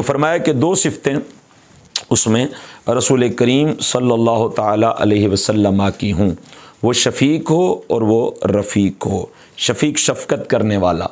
फरमाया कि दो सिफ़तें उसमें रसूल करीम सल्लल्लाहु ताला अलैहि वसल्लम की हूँ, वो शफ़ीक हो और वो रफ़ीक हो। शफ़ीक शफ़क़त करने वाला,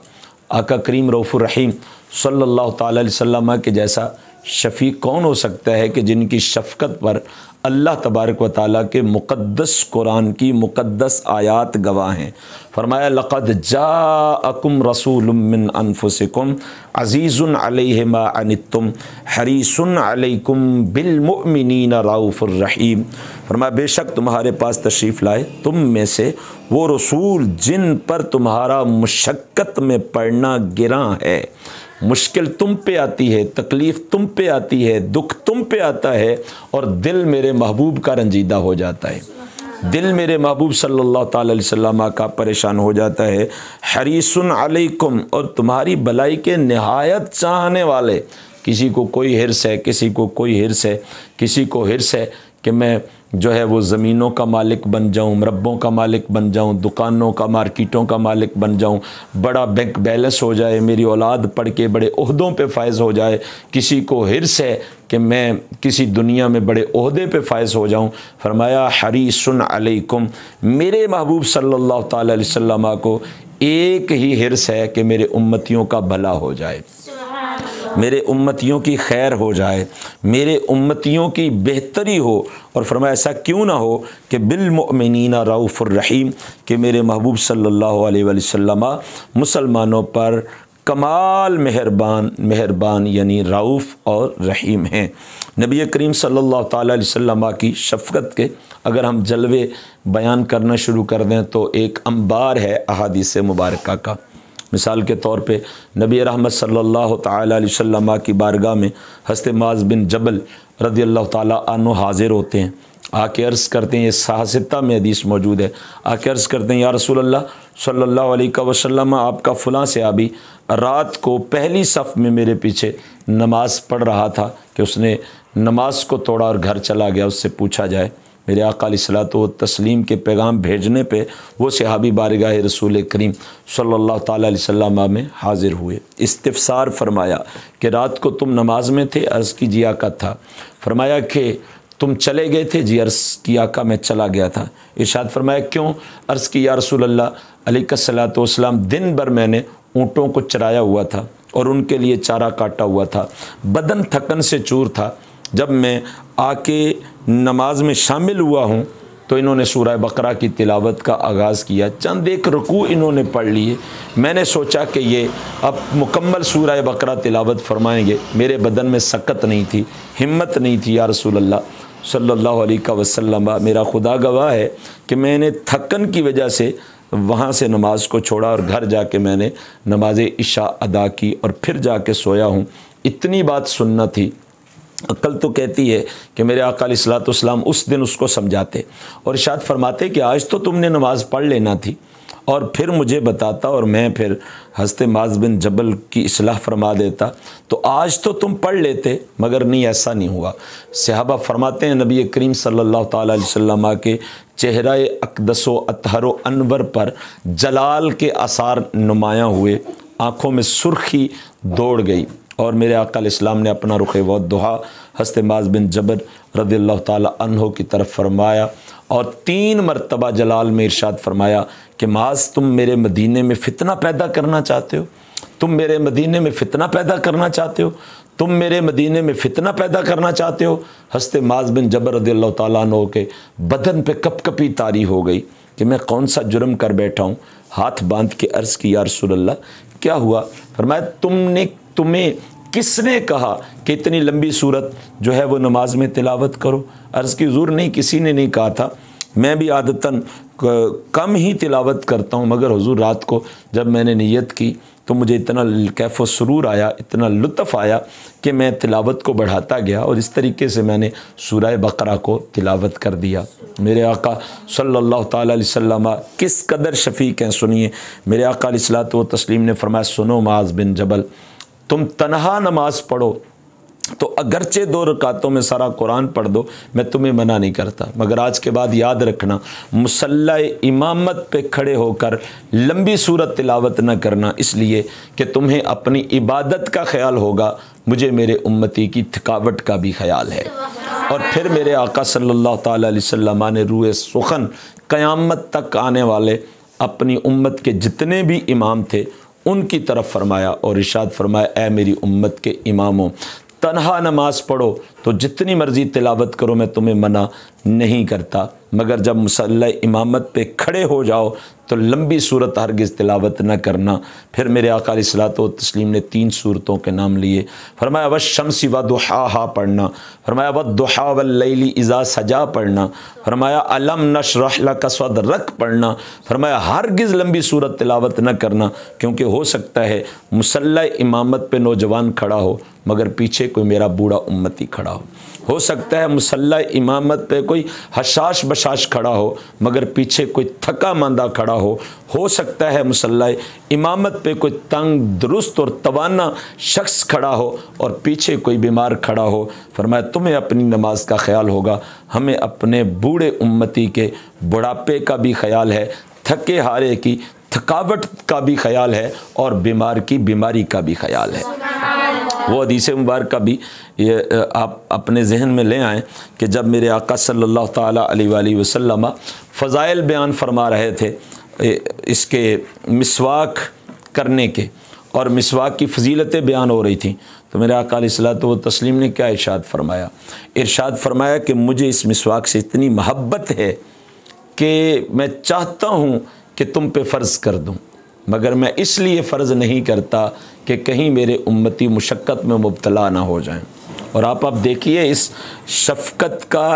आका करीम रऊफ़ुर रहीम सल्लल्लाहु ताला अलैहि वसल्लम के जैसा शफ़ीक कौन हो सकता है कि जिनकी शफ़क़त पर अल्लाह तबारक व तआला के मुक़द्दस कुरान की मुक़द्दस आयात गवाह हैं। फरमाया लक़द जाअकुम रसूलुम मिन अनफुसिकुम अज़ीज़ुन अलैहि मा अनित्तुम हरीसुन अलैकुम बिल मुअमिनीना रऊफ़ुर रहीम। फरमाया बेशक तुम्हारे पास तशरीफ़ लाए तुम में से वो रसूल जिन पर तुम्हारा मुशक्क़त में पड़ना गिरां है, मुश्किल तुम पे आती है, तकलीफ़ तुम पे आती है, दुख तुम पे आता है और दिल मेरे महबूब का रंजीदा हो जाता है, दिल मेरे महबूब सल्लल्लाहु ताला अलैहि वसल्लम का परेशान हो जाता है। हरीसुन अलैकुम, और तुम्हारी भलाई के निहायत चाहने वाले, किसी को कोई हिर्स है, किसी को कोई हिर्स है, किसी को हिर्स है कि मैं जो है वो ज़मीनों का मालिक बन जाऊं, मरब्बों का मालिक बन जाऊं, दुकानों का, मार्केटों का मालिक बन जाऊं, बड़ा बैंक बैलेंस हो जाए, मेरी औलाद पढ़ के बड़े ओहदों पे फ़ायज़ हो जाए। किसी को हिर्स है कि मैं किसी दुनिया में बड़े ओहदे पे फ़ायज़ हो जाऊं। फरमाया हरीसुन अलैकुम, मेरे महबूब सल्लल्लाहु ताला अलैहि वसल्लम को एक ही हिर्स है कि मेरे उम्मतियों का भला हो जाए, मेरे उम्मतियों की खैर हो जाए, मेरे उम्मतियों की बेहतरी हो। और फरमाया ऐसा क्यों ना हो कि बिल मुअमिनीना रऊफ़ुर रहीम, कि मेरे महबूब सल्लल्लाहु अलैहि वसल्लम मुसलमानों पर कमाल मेहरबान यानी रऊफ़ और रहीम हैं। नबी करीम सल्लल्लाहु ताला अलैहि वसल्लम की शफ़क़त के अगर हम जलवे बयान करना शुरू कर दें तो एक अंबार है अहादीस मुबारका का। मिसाल के तौर पे नबी रहमत सल्लल्लाहु ताला अलैहि वसल्लम की बारगाह में हज़रत मुआज़ बिन जबल रज़ियल्लाहु ताला अन्हु हाज़िर होते हैं। आके अर्ज़ करते हैं, ये साहसिता में हदीस मौजूद है, आके अर्ज़ करते हैं या रसूल अल्लाह सल्लल्लाहु अलैहि वसल्लम, आपका फ़लाँ सहाबी रात को पहली सफ़ में मेरे पीछे नमाज़ पढ़ रहा था कि उसने नमाज को तोड़ा और घर चला गया। उससे पूछा जाए, मेरे आका अलैहिस्सलातु व तस्लीम के पैगाम भेजने पे वो सहाबी बारगाह रसूल करीम सल्लल्लाहु ताला अलैहि वसल्लम में हाज़िर हुए। इस्तिफ़सार फरमाया कि रात को तुम नमाज में थे? अर्ज़ की जी आका था। फरमाया कि तुम चले गए थे? जी अर्ज़ की आका मैं चला गया था। इरशाद फरमाया क्यों? अर्ज़ की या रसूल अल्लाह अलैहिस्सलातु वस्सलाम, दिन भर मैंने ऊँटों को चराया हुआ था और उनके लिए चारा काटा हुआ था, बदन थकन से चूर था। जब मैं आके नमाज में शामिल हुआ हूँ तो इन्होंने सूरह बकरा की तिलावत का आगाज़ किया, चंद एक रुकू इन्होंने पढ़ लिए। मैंने सोचा कि ये अब मुकम्मल सूरह बकरा तिलावत फरमाएंगे, मेरे बदन में सकत नहीं थी, हिम्मत नहीं थी। या रसूल अल्लाह सल्लल्लाहु अलैहि वसल्लम, मेरा खुदा गवाह है कि मैंने थकन की वजह से वहाँ से नमाज को छोड़ा और घर जाके मैंने नमाज इशा अदा की और फिर जाके सोया हूँ। इतनी बात सुनना थी। अक्ल तो कहती है कि मेरे आका अलैहिस्सलातु वस्सलाम उस दिन उसको समझाते और इरशाद फरमाते कि आज तो तुमने नमाज़ पढ़ लेना थी और फिर मुझे बताता और मैं फिर हज़रत मुआज़ बिन जबल की इस्लाह फरमा देता, तो आज तो तुम पढ़ लेते, मगर नहीं, ऐसा नहीं हुआ। सहाबा फरमाते हैं नबी करीम सल्लल्लाहु ताला अलैहि वसल्लम के चेहरा अक़दसो अतहरो अनवर पर जलाल के आसार नुमायाँ हुए, आँखों में सुर्खी दौड़ गई और मेरे आका अलैहिस्सलाम ने अपना रुख़ वद्दुहा हज़रत मुआज़ बिन जबल रज़ियल्लाहु ताला अन्हु की तरफ फरमाया और 3 मरतबा जलाल में इरशाद फरमाया कि मुआज़, तुम मेरे मदीने में फ़ितना पैदा करना चाहते हो, तुम मेरे मदीने में फ़ितना पैदा करना चाहते हो, तुम मेरे मदीने में फ़ितना पैदा करना चाहते हो। हज़रत मुआज़ बिन जबल रज़ियल्लाहु ताला अन्हु के बदन पे कपकपी तारी हो गई कि मैं कौन सा जुर्म कर बैठा हूँ। हाथ बांध के अर्ज़ की या रसूल अल्लाह क्या हुआ? फरमाया तुम्हें किसने कहा कि इतनी लंबी सूरत जो है वो नमाज में तिलावत करो? अर्ज़ की हुज़ूर नहीं, किसी ने नहीं कहा था, मैं भी आदतन कम ही तिलावत करता हूँ, मगर हुज़ूर रात को जब मैंने नियत की तो मुझे इतना कैफ़ व सुरूर आया, इतना लुत्फ़ आया कि मैं तिलावत को बढ़ाता गया और इस तरीके से मैंने सूरह बकरा को तिलावत कर दिया। मेरे आका सल्लल्लाहु ताला अलैहि वसल्लम किस कदर शफ़ीक हैं सुनिए। मेरे आका अलैहिस्सलातु व तस्लीम ने फरमाया, सुनो मुआज़ बिन जबल, तुम तनहा नमाज पढ़ो तो अगरचे 2 रकातों में सारा कुरान पढ़ दो, मैं तुम्हें मना नहीं करता, मगर आज के बाद याद रखना मुसल्ला इमामत पे खड़े होकर लंबी सूरत तिलावत न करना, इसलिए कि तुम्हें अपनी इबादत का ख्याल होगा, मुझे मेरे उम्मती की थकावट का भी ख्याल है। और फिर मेरे आका सल्लल्लाहु ताला अलैहि वसल्लम ने रूए सुखन क़यामत तक आने वाले अपनी उम्मत के जितने भी इमाम थे उनकी तरफ फरमाया और इरशाद फरमाया, ए मेरी उम्मत के इमामों, तन्हा नमाज पढ़ो तो जितनी मर्ज़ी तिलावत करो, मैं तुम्हें मना नहीं करता, मगर जब मुसल्ला इमामत पे खड़े हो जाओ तो लंबी सूरत हरगिज़ तिलावत न करना। फिर मेरे आका अलैहिस्सलातु व तस्लीम ने 3 सूरतों के नाम लिए। फरमाया वश्शम्सी वदुहाहा पढ़ना, फरमाया वद्दुहा वल्लैली इज़ा सजा पढ़ना, फरमाया अलम नशरह लक सदरक पढ़ना। फरमाया हरगिज़ लंबी सूरत तिलावत न करना, क्योंकि हो सकता है मुसल्ला इमामत पे नौजवान खड़ा हो मगर पीछे कोई मेरा बूढ़ा उम्मती खड़ा हो सकता है मुसल्ला इमामत पे कोई हशाश बशाश खड़ा हो मगर पीछे कोई थका मांदा खड़ा हो सकता है मुसल्ला इमामत पे कोई तंग दुरुस्त और तवाना शख्स खड़ा हो और पीछे कोई बीमार खड़ा हो। फरमाया तुम्हें अपनी नमाज का ख्याल होगा, हमें अपने बूढ़े उम्मती के बुढ़ापे का भी ख्याल है, थके हारे की थकावट का भी ख्याल है और बीमार की बीमारी का भी ख्याल है। वो हदीस मुबारक का भी ये आप अपने जहन में ले आएँ कि जब मेरे आका सल्लल्लाहु ताला अलैहि वसल्लम फ़ज़ाइल बयान फरमा रहे थे इसके मिसवाक करने के और मिसवाक की फ़जीलतें बयान हो रही थी, तो मेरे आका अलैहिस्सलातु व तस्लीम ने क्या इरशाद फरमाया? इरशाद फरमाया कि मुझे इस मिसवाक से इतनी मोहब्बत है कि मैं चाहता हूँ कि तुम पे फ़र्ज़ कर दूँ, मगर मैं इसलिए फ़र्ज़ नहीं करता कि कहीं मेरे उम्मती मुशक्क़त में मुब्तला ना हो जाएं। और आप देखिए इस शफ़क़त का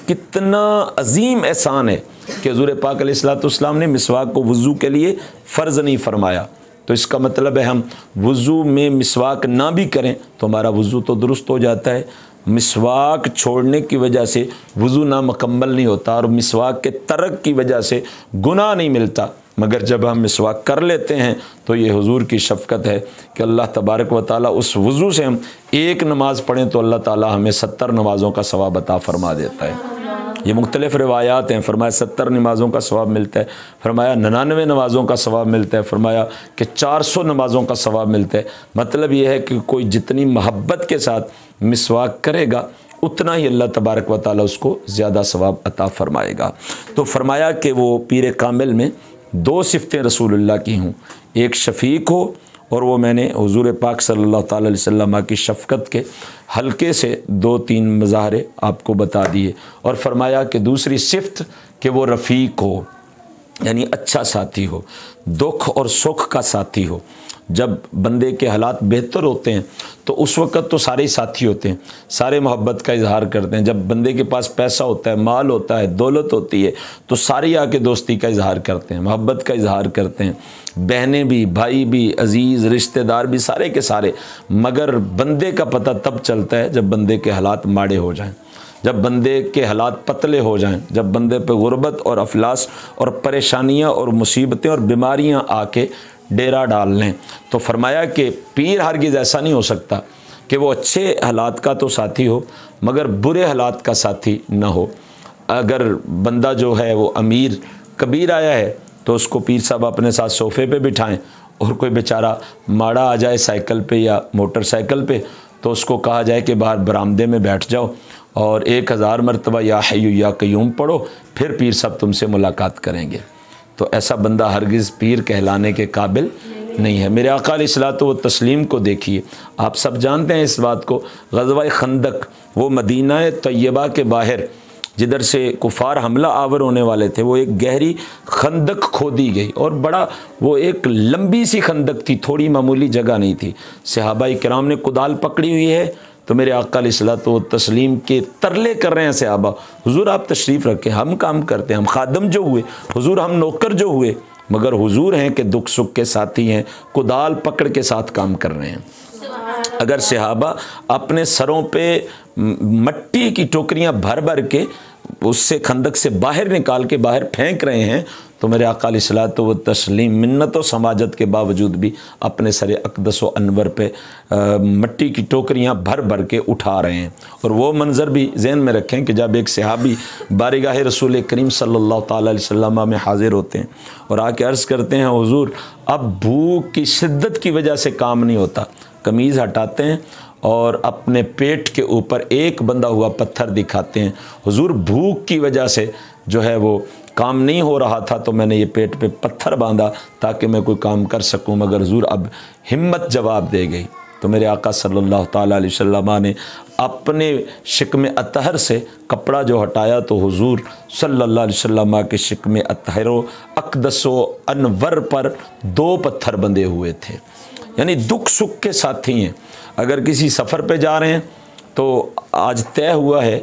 कितना अजीम एहसान है कि हुज़ूर पाक अलैहिस्सलाम ने मिसवाक को वज़ू के लिए फ़र्ज़ नहीं फरमाया। तो इसका मतलब है हम वज़ू में मिसवाक ना भी करें तो हमारा वज़ू तो दुरुस्त हो जाता है। मिसवाक छोड़ने की वजह से वज़ू ना मुकम्मल नहीं होता और मिसवाक के तरक की वजह से गुनाह नहीं मिलता, मगर जब हम मिसवाक कर लेते हैं तो ये हुजूर की शफ़क़त है कि अल्लाह तबारक व ताला उस वज़ू से हम एक नमाज़ पढ़ें तो अल्लाह ताला हमें 70 नमाज़ों का सवाब अता फ़रमा देता है। ये मुख्तलिफ़ रिवायात हैं, फरमाया 70 नमाज़ों का सवाब मिलता है, फरमाया 99 नमाज़ों का सवाब मिलता है, फरमाया कि 400 नमाज़ों का सवाब मिलता है। मतलब ये है कि कोई जितनी मोहब्बत के साथ मिसवाक करेगा उतना ही अल्लाह तबारक व ताला उसको ज़्यादा सवाब अता फ़रमाएगा। तो फरमाया कि वो पीर कामिल में 2 सिफ़तें रसूलुल्लाह की हूँ, एक शफ़ीक हो और वो मैंने हुज़ूर पाक सल्लल्लाहु अलैहि वसल्लम की शफ़क़त के हल्के से 2-3 मज़ाहरे आपको बता दिए। और फरमाया कि दूसरी सिफ़त कि वो रफ़ीक हो, यानी अच्छा साथी हो, दुख और सुख का साथी हो। जब बंदे के हालात बेहतर होते हैं तो उस वक़्त तो सारे ही साथी होते हैं, सारे मोहब्बत का इजहार करते हैं। जब बंदे के पास पैसा होता है, माल होता है, दौलत होती है तो सारे आके दोस्ती का इजहार करते हैं, मोहब्बत का इजहार करते हैं, बहनें भी, भाई भी, अजीज़ रिश्तेदार भी, सारे के सारे। मगर बंदे का पता तब चलता है जब बंदे के हालात माड़े हो जाएँ, जब बंदे के हालात पतले हो जाएं, जब बंदे पे गुर्बत और अफलास और परेशानियां और मुसीबतें और बीमारियां आके डेरा डाल लें। तो फरमाया कि पीर हरगिज़ ऐसा नहीं हो सकता कि वो अच्छे हालात का तो साथी हो मगर बुरे हालात का साथी ना हो। अगर बंदा जो है वो अमीर कबीर आया है तो उसको पीर साहब अपने साथ सोफ़े पे बिठाएं, और कोई बेचारा माड़ा आ जाए साइकिल पे या मोटरसाइकिल पे तो उसको कहा जाए कि बाहर बरामदे में बैठ जाओ और 1000 मरतबा या हय्यू या क़य्यूम पढ़ो, फिर पीर साहब तुमसे मुलाकात करेंगे। तो ऐसा बंदा हरगिज़ पीर कहलाने के काबिल नहीं है। मेरे आका अलैहिस्सलातु व तस्लीम को देखिए, आप सब जानते हैं इस बात को। ग़ज़वा खंदक, वो मदीना तैयबा के बाहर जिधर से कुफ़ार हमला आवर होने वाले थे, वो एक गहरी खंदक खोदी गई और बड़ा वो एक लंबी सी खंदक थी, थोड़ी मामूली जगह नहीं थी। सहाबाए किराम ने कुदाल पकड़ी हुई है तो मेरे आका अलैहिस्सलातु व तस्लीम के तरले कर रहे हैं सहाबा, हुजूर आप तशरीफ़ रखें, हम काम करते हैं, हम खादम जो हुए, हुजूर हम नौकर जो हुए, मगर हुजूर हैं कि दुख सुख के साथी हैं, कुदाल पकड़ के साथ काम कर रहे हैं। अगर सहाबा अपने सरों पे मट्टी की टोकरियां भर भर के उससे खंदक से बाहर निकाल के बाहर फेंक रहे हैं तो मेरे आका अलैहिस्सलातु व तस्लीम मिन्नत व समाजत के बावजूद भी अपने सरे अक़दस व अनवर पे मट्टी की टोकरियां भर भर के उठा रहे हैं। और वो मंज़र भी ज़हन में रखें कि जब एक सहाबी बारगाह रसूल करीम सल्लल्लाहु ताला अलैहि वसल्लम में हाज़िर होते हैं और आके अर्ज़ करते हैं, हुज़ूर अब भूख की शिद्दत की वजह से काम नहीं होता, कमीज़ हटाते हैं और अपने पेट के ऊपर एक बंधा हुआ पत्थर दिखाते हैं। हुजूर भूख की वजह से जो है वो काम नहीं हो रहा था, तो मैंने ये पेट पे पत्थर बांधा ताकि मैं कोई काम कर सकूं, मगर हुजूर अब हिम्मत जवाब दे गई। तो मेरे आका सल्लल्लाहु ताला अलैहि वसल्लम ने अपने शिकम अतहर से कपड़ा जो हटाया तो हुजूर सल्लल्लाहु अलैहि वसल्लम के शिकम अतहरो अक़दसो अनवर पर 2 पत्थर बंधे हुए थे। यानी दुख सुख के साथी हैं। अगर किसी सफ़र पे जा रहे हैं तो आज तय हुआ है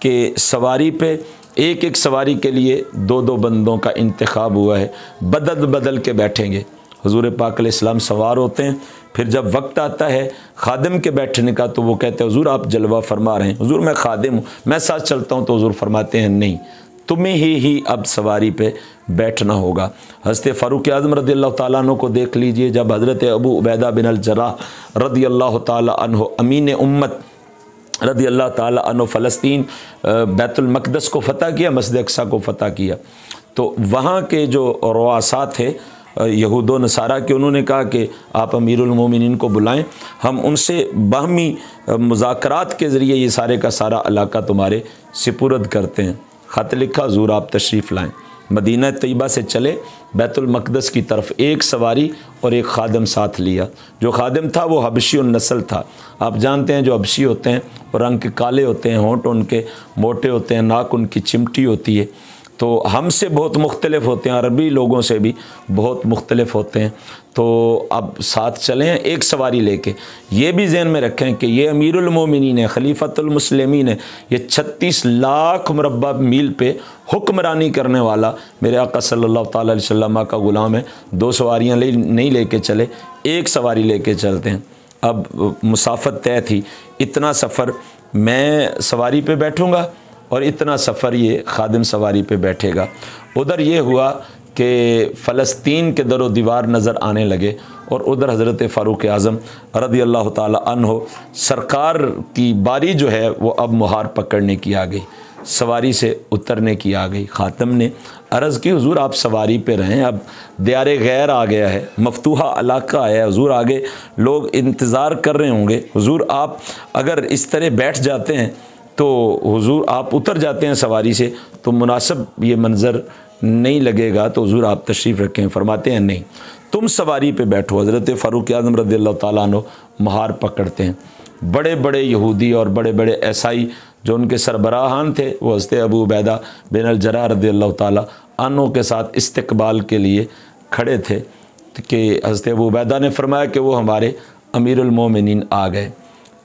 कि सवारी पे एक एक सवारी के लिए 2-2 बंदों का इंतखाब हुआ है, बदल बदल के बैठेंगे। हुजूर पाक अलैहिस्सलाम सवार होते हैं, फिर जब वक्त आता है खादिम के बैठने का तो वो कहते हैं हुजूर आप जलवा फरमा रहे हैं। हुजूर मैं खादिम हूँ, मैं साथ चलता हूँ। तो हुजूर फरमाते हैं नहीं, तुम्हें ही अब सवारी पे बैठना होगा। हज़रत फ़ारूक आज़म रज़ियल्लाहु ताला अन्हु को देख लीजिए, जब हज़रत अबू उबैदा बिन अल जर्राह रज़ियल्लाहु ताला अन्हु अमीन उम्मत रज़ियल्लाहु ताला अन्हु फ़लस्तीन बैतुल मक़दस को फ़तह किया, मस्जिद अक़सा को फ़तह किया, तो वहाँ के जो रुआसा थे यहूद व नसारा के, उन्होंने कहा कि आप अमीरुल मोमिनीन को बुलाएं, हम उनसे बाहमी मुज़ाकरात के ज़रिए ये सारे का सारा इलाका तुम्हारे सिपुर्द करते हैं। ख़त लिखा, हुज़ूर आप तशरीफ़ लाएँ। मदीना तैयबा से चले बैतुल मक़दस की तरफ, एक सवारी और एक खादिम साथ लिया। जो खादिम था वो हबशी नस्ल था। आप जानते हैं जो हबशी होते हैं वो रंग के काले होते हैं, होंठ उनके मोटे होते हैं, नाक उनकी चिमटी होती है, तो हमसे बहुत मुख्तलिफ होते हैं, अरबी लोगों से भी बहुत मुख्तलिफ होते हैं। तो अब साथ चलें एक सवारी लेके। ये भी ज़हन में रखें कि ये अमीरुल मोमिनीन है, खलीफतुल मुस्लिमीन है, ये 36 लाख मुरब्बा मील पे हुक्मरानी करने वाला मेरे आका सल्लल्लाहु ताला अलैहि वसल्लम का ग़ुलाम है। 2 सवारियाँ नहीं लेके चले, एक सवारी लेके चलते हैं। अब मुसाफत तय थी, इतना सफ़र मैं सवारी पे बैठूँगा और इतना सफ़र ये खादिम सवारी पे बैठेगा। उधर ये हुआ कि फ़लस्तीन के दरो दीवार नज़र आने लगे और उधर हज़रत फ़ारूक आज़म रज़ियल्लाहु ताला अन्हु सरकार की बारी जो है वो अब मुहार पकड़ने की आ गई, सवारी से उतरने की आ गई। ख़ातिम ने अर्ज़ की हुजूर आप सवारी पे रहें, अब दियारे गैर आ गया है, मफतूहा इलाका है, हुजूर आगे लोग इंतज़ार कर रहे होंगे, हुजूर आप अगर इस तरह बैठ जाते हैं तो हुजूर आप उतर जाते हैं सवारी से तो मुनासिब ये मंज़र नहीं लगेगा, तो हुजूर आप तशरीफ़ रखें। फरमाते हैं नहीं, तुम सवारी पे बैठो। हज़रत फ़ारूक आज़म रज़ियल्लाहु ताला अन्हु महार पकड़ते हैं। बड़े बड़े यहूदी और बड़े बड़े ईसाई जो उनके सरबराहान थे वो हज़रत अबू उबैदा बिन अल जर्राह रज़ियल्लाहु ताला अन्हु के साथ इस्तकबाल के लिए खड़े थे कि हज़रत अबू उबैदा ने फरमाया कि वो हमारे अमीरुल मोमिनीन आ गए।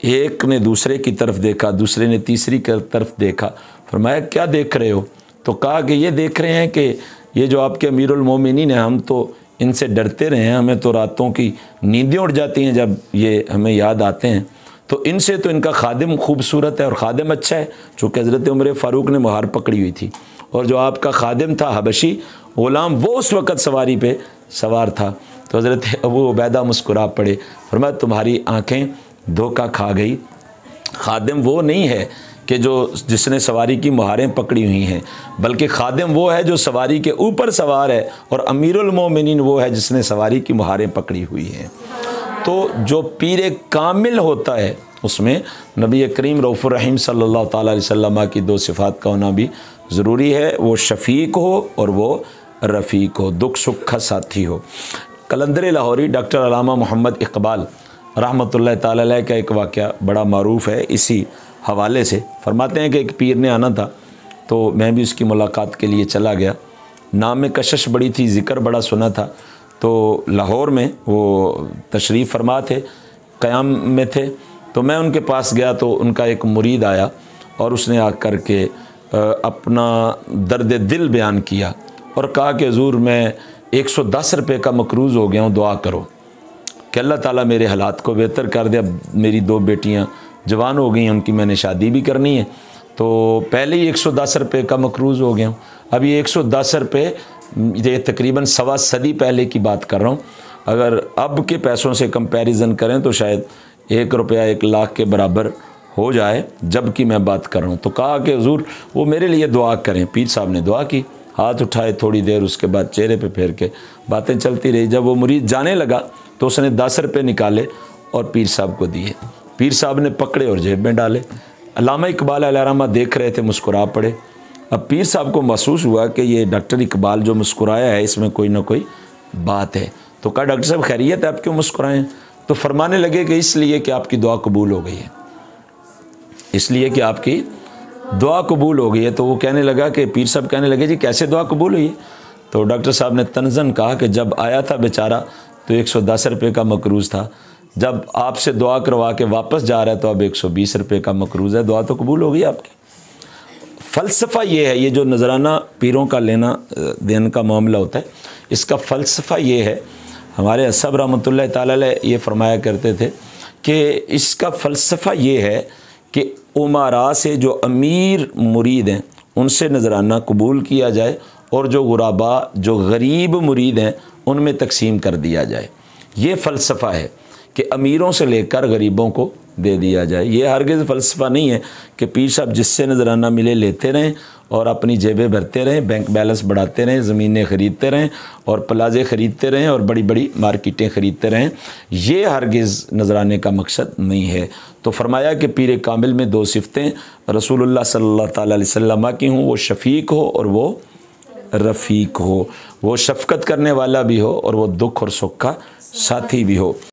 एक ने दूसरे की तरफ देखा, दूसरे ने तीसरी की तरफ देखा, फरमाया क्या देख रहे हो? तो कहा कि ये देख रहे हैं कि ये जो आपके अमीरुल मोमिनीन हैं, हम तो इनसे डरते रहे हैं, हमें तो रातों की नींदें उड़ जाती हैं जब ये हमें याद आते हैं, तो इनसे तो इनका खादिम खूबसूरत है और ख़ादिम अच्छा है। चूँकि हज़रत उमर फ़ारूक ने मुहार पकड़ी हुई थी और जो आपका खादिम था हबशी ग़ुलाम वो उस वक़्त सवारी पे सवार था। तो हज़रत अबू उबैदा मुस्कुरा पड़े, फरमाया तुम्हारी आँखें धोखा खा गई, खादिम वो नहीं है कि जिसने सवारी की मुहारें पकड़ी हुई हैं, बल्कि खादिम वो है जो सवारी के ऊपर सवार है और अमीरुल मोमिनीन वो है जिसने सवारी की मुहारें पकड़ी हुई हैं। तो जो पीर कामिल होता है उसमें नबी करीम रऊफ़ुर रहीम सल्लल्लाहु ताला अलैहि वसल्लम की 2 सिफ़ात का होना भी ज़रूरी है, वो शफ़ीक हो और वो रफ़ीक हो, दुख सुख का साथी हो। कलंदर लाहौरी डॉक्टर अल्लामा मोहम्मद इकबाल रहमतुल्लाह ताला अलैह का एक वाक़या बड़ा मारूफ़ है इसी हवाले से। फरमाते हैं कि एक पीर ने आना था तो मैं भी उसकी मुलाकात के लिए चला गया। नाम में कशिश बड़ी थी, ज़िक्र बड़ा सुना था। तो लाहौर में वो तशरीफ़ फरमा थे, क़याम में थे, तो मैं उनके पास गया तो उनका एक मुरीद आया और उसने आकर के अपना दर्द दिल बयान किया और कहा कि हुज़ूर मैं 110 रुपये का मकरूज़ हो गया हूँ, दुआ करो कि अल्लाह ताला मेरे हालात को बेहतर कर दे। अब मेरी 2 बेटियाँ जवान हो गई हैं, उनकी मैंने शादी भी करनी है, तो पहले ही 110 रुपये का मकरूज़ हो गया हूँ। अब ये 110 रुपये ये तकरीबन 1.25 सदी पहले की बात कर रहा हूँ, अगर अब के पैसों से कंपैरिजन करें तो शायद 1 रुपया 1 लाख के बराबर हो जाए जब की मैं बात कर रहा हूँ। तो कहा कि हुज़ूर वो मेरे लिए दुआ करें। पीर साहब ने दुआ की, हाथ उठाए, थोड़ी देर उसके बाद चेहरे पे फेर के बातें चलती रही। जब वो मुरीद जाने लगा तो उसने 10 रुपये निकाले और पीर साहब को दिए। पीर साहब ने पकड़े और जेब में डाले। अल्लामा इकबाल अलैहिर्रहमा देख रहे थे, मुस्कुरा पड़े। अब पीर साहब को महसूस हुआ कि ये डॉक्टर इकबाल जो मुस्कुराया है इसमें कोई ना कोई बात है। तो कहा डॉक्टर साहब खैरियत है, आप क्यों मुस्कुराएं? तो फरमाने लगे कि इसलिए कि आपकी दुआ कबूल हो गई है, इसलिए कि आपकी दुआ कबूल हो गई है। तो वो कहने लगा कि पीर साहब कहने लगे जी कैसे दुआ कबूल हुई? तो डॉक्टर साहब ने तंज़न कहा कि जब आया था बेचारा तो 110 रुपये का मकरूज़ था, जब आपसे दुआ करवा के वापस जा रहा है तो अब 120 रुपये का मकरूज़ है, दुआ तो कबूल हो गई आपकी। फ़लसफ़ा ये है, ये जो नजराना पीरों का लेना देने का मामला होता है, इसका फ़लसफ़ा ये है, हमारे असब रहमतुल्लाह ताला अलैह ये फरमाया करते थे कि इसका फ़लसफ़ा ये है कि उमारा से जो अमीर मुरीद हैं उनसे नजराना कबूल किया जाए और जो गुराबा जो गरीब मुरीद हैं उनमें तकसीम कर दिया जाए। ये फ़लसफ़ा है कि अमीरों से लेकर गरीबों को दे दिया जाए। ये हरगिज़ फ़लसफ़ा नहीं है कि पीर साहब जिससे नजराना मिले लेते रहें और अपनी जेबें भरते रहें, बैंक बैलेंस बढ़ाते रहें, ज़मीनें ख़रीदते रहें और प्लाजे ख़रीदते रहें और बड़ी बड़ी मार्केटें ख़रीदते रहें। ये हरगिज़ नजराने का मकसद नहीं है। तो फरमाया कि पीर कामिल में दो सिफ़तें रसूलुल्लाह सल्लल्लाहु अलैहि वसल्लम की हों, वो शफ़ीक हो और वो रफ़ीक हो, वो शफ़क़त करने वाला भी हो और वो दुख और सुख का साथी भी हो।